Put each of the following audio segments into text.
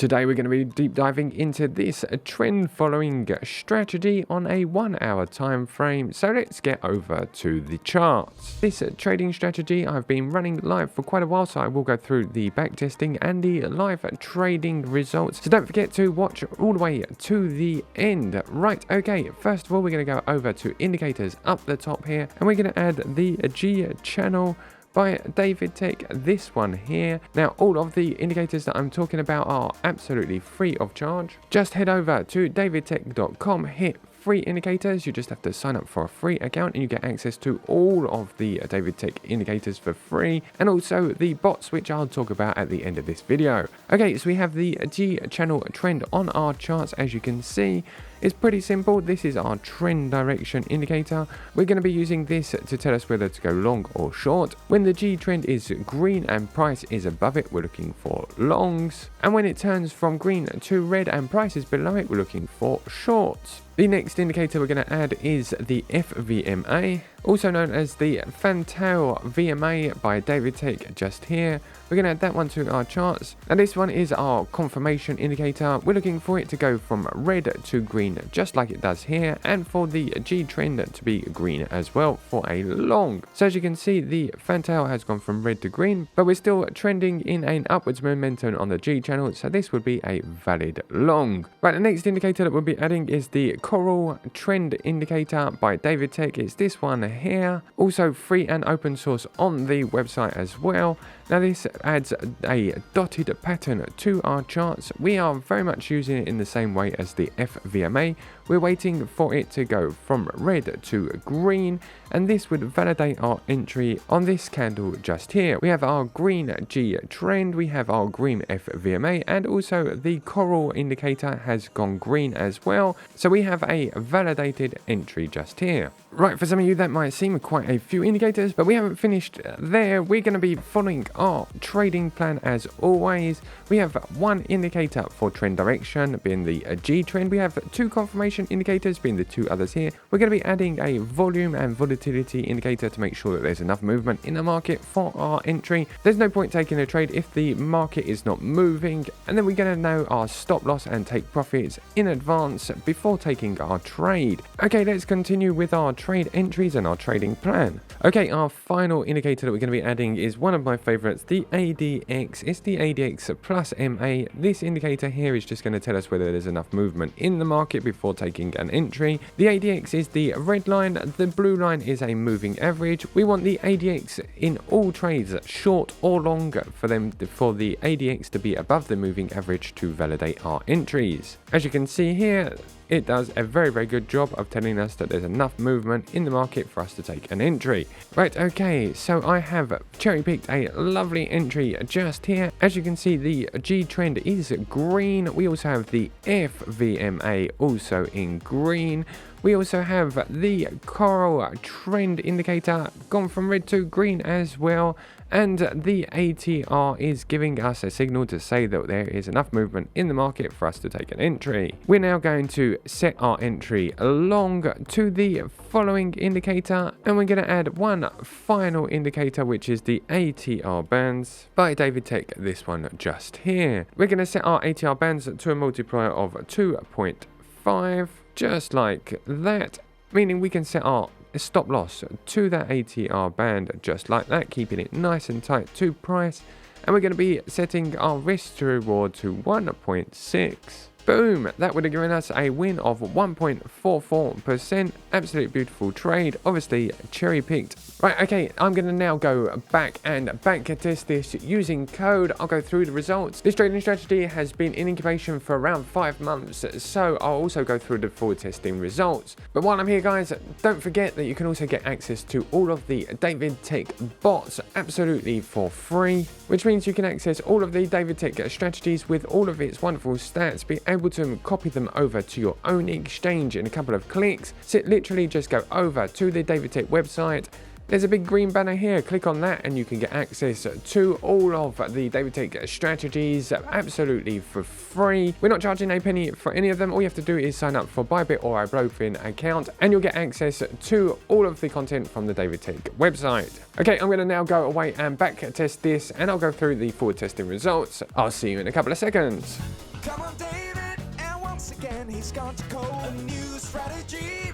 Today we're going to be deep diving into this trend following strategy on a 1 hour time frame. So let's get over to the charts. This trading strategy I've been running live for quite a while, so I will go through the backtesting and the live trading results. So don't forget to watch all the way to the end. Right, okay, first of all we're going to go over to indicators up the top here, and we're going to add the G channel by David Tech, this one here. Now all of the indicators that I'm talking about are absolutely free of charge. Just head over to davidtech.com, hit free indicators. You just have to sign up for a free account and you get access to all of the David Tech indicators for free, and also the bots, which I'll talk about at the end of this video. Okay, so we have the G channel trend on our charts. As you can see, it's pretty simple. This is our trend direction indicator. We're going to be using this to tell us whether to go long or short. When the G trend is green and price is above it, we're looking for longs. And when it turns from green to red and price is below it, we're looking for shorts. The next indicator we're going to add is the FVMA, also known as the Fantail VMA by David Tech, just here. We're going to add that one to our charts. And this one is our confirmation indicator. We're looking for it to go from red to green, just like it does here, and for the G trend to be green as well for a long. So as you can see, the Fantail has gone from red to green, but we're still trending in an upwards momentum on the G channel, so this would be a valid long. Right, the next indicator that we'll be adding is the Coral Trend Indicator by David Tech. It's this one here, also free and open source on the website as well. Now this adds a dotted pattern to our charts. We are very much using it in the same way as the FVMA. We're waiting for it to go from red to green, and this would validate our entry on this candle just here. We have our green G trend, we have our green FVMA, and also the coral indicator has gone green as well. So we have a validated entry just here. Right, for some of you that might seem quite a few indicators, but we haven't finished there. We're going to be following our trading plan as always. We have one indicator for trend direction, being the G trend. We have two confirmation indicators, being the two others here. We're going to be adding a volume and volatility indicator to make sure that there's enough movement in the market for our entry. There's no point taking a trade if the market is not moving, and then we're going to know our stop loss and take profits in advance before taking our trade. Okay, let's continue with our trade entries and our trading plan. Okay, our final indicator that we're going to be adding is one of my favorites, the ADX. It's the ADX plus MA. This indicator here is just going to tell us whether there's enough movement in the market before taking an entry. The ADX is the red line, the blue line is a moving average. We want the ADX in all trades, short or long, for the ADX to be above the moving average to validate our entries. As you can see here, it does a very good job of telling us that there's enough movement in the market for us to take an entry. Right, okay, so I have cherry picked a lovely entry just here. As you can see, the G trend is green. We also have the FVMA also in green. We also have the coral trend indicator gone from red to green as well. And the ATR is giving us a signal to say that there is enough movement in the market for us to take an entry. We're now going to set our entry along to the following indicator, and we're going to add one final indicator, which is the ATR bands by David Tech, this one just here. We're going to set our ATR bands to a multiplier of 2.5, just like that, meaning we can set our stop loss to that ATR band just like that, keeping it nice and tight to price, and we're going to be setting our risk to reward to 1.6. Boom, that would have given us a win of 1.44%. Absolutely beautiful trade, obviously cherry picked. Right, okay, I'm going to now go back and backtest this using code. I'll go through the results. This trading strategy has been in incubation for around 5 months, so I'll also go through the forward testing results. But while I'm here, guys, don't forget that you can also get access to all of the David Tech bots absolutely for free, which means you can access all of the David Tech strategies with all of its wonderful stats, be able to copy them over to your own exchange in a couple of clicks. So literally just go over to the David Tech website. There's a big green banner here, click on that and you can get access to all of the David Tech strategies absolutely for free. We're not charging a penny for any of them. All you have to do is sign up for Bybit or a Blowfin account and you'll get access to all of the content from the David Tech website. Okay, I'm going to now go away and back test this and I'll go through the forward testing results. I'll see you in a couple of seconds. Come on, David, and once again he's gone to code a new strategy.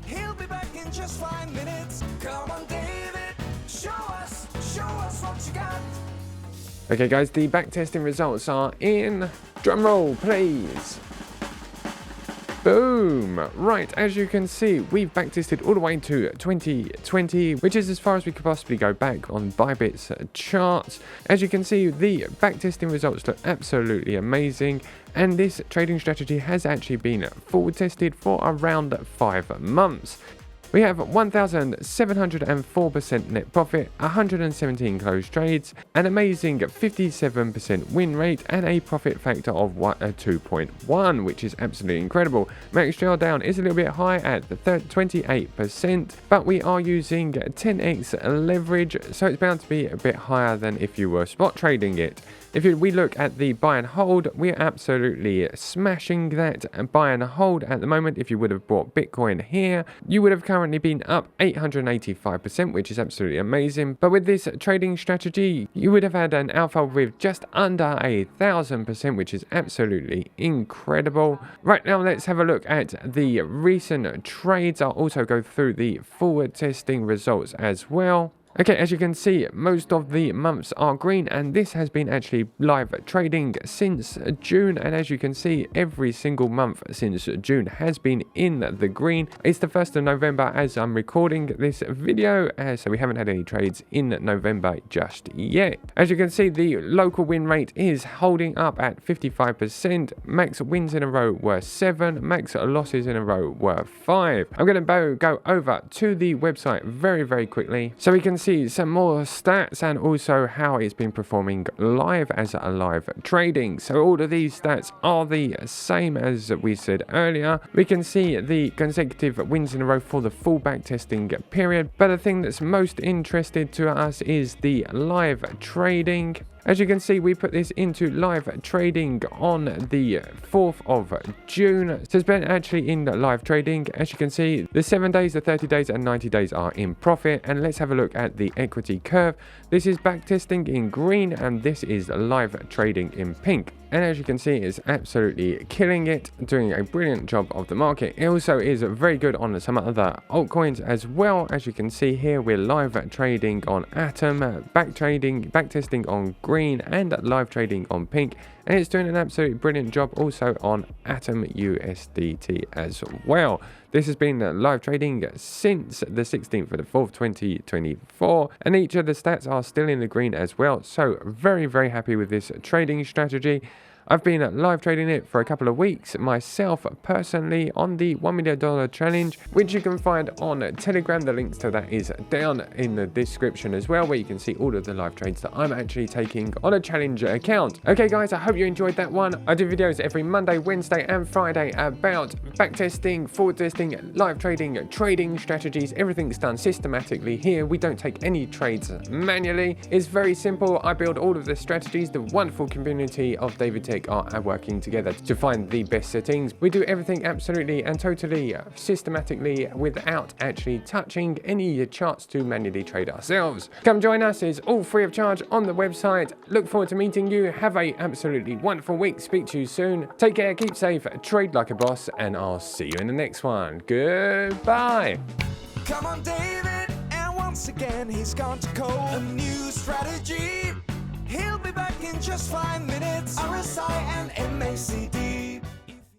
He'll be back in just 5 minutes. Come on, David, show us what you got. Okay guys, the backtesting results are in. Drum roll, please. Boom! Right, as you can see, we've backtested all the way to 2020, which is as far as we could possibly go back on Bybit's charts. As you can see, the backtesting results look absolutely amazing, and this trading strategy has actually been forward tested for around 5 months. We have 1,704% net profit, 117 closed trades, an amazing 57% win rate, and a profit factor of 2.1, which is absolutely incredible. Max drawdown is a little bit high at 28%, but we are using 10x leverage, so it's bound to be a bit higher than if you were spot trading it. If we look at the buy and hold, we're absolutely smashing that buy and hold at the moment. If you would have bought Bitcoin here, you would have currently been up 885%, which is absolutely amazing. But with this trading strategy, you would have had an alpha with just under 1,000%, which is absolutely incredible. Right now, let's have a look at the recent trades. I'll also go through the forward testing results as well. Okay, as you can see, most of the months are green, and this has been actually live trading since June, and as you can see, every single month since June has been in the green. It's the 1st of November as I'm recording this video, so we haven't had any trades in November just yet. As you can see, the local win rate is holding up at 55%. Max wins in a row were 7, max losses in a row were 5. I'm going to go over to the website very quickly so we can see some more stats and also how it's been performing live as a live trading. So all of these stats are the same as we said earlier. We can see the consecutive wins in a row for the full backtesting period, but the thing that's most interested to us is the live trading. As you can see, we put this into live trading on the 4th of June. So it's been actually in live trading. As you can see, the 7 days, the 30 days and 90 days are in profit. And let's have a look at the equity curve. This is backtesting in green and this is live trading in pink. And as you can see, it's absolutely killing it, doing a brilliant job of the market. It also is very good on some other altcoins as well. As you can see here, we're live trading on Atom, backtesting on green and live trading on pink. And it's doing an absolutely brilliant job also on Atom USDT as well. This has been live trading since the 16th of the 4th, 2024. And each of the stats are still in the green as well. So very happy with this trading strategy. I've been live trading it for a couple of weeks myself personally on the $1 million challenge, which you can find on Telegram. The links to that is down in the description as well, where you can see all of the live trades that I'm actually taking on a challenge account. Okay guys, I hope you enjoyed that one. I do videos every Monday, Wednesday and Friday about backtesting, forward testing, live trading, trading strategies. Everything's done systematically here. We don't take any trades manually. It's very simple. I build all of the strategies. The wonderful community of David Tech are working together to find the best settings. We do everything absolutely and totally systematically without actually touching any charts to manually trade ourselves. Come join us, it's all free of charge on the website. Look forward to meeting you. Have a absolutely wonderful week. Speak to you soon. Take care, keep safe, trade like a boss, and I'll see you in the next one. Goodbye. Come on, David, and once again he's gone to code a new strategy. He'll be back in just 5 minutes. RSI and MACD.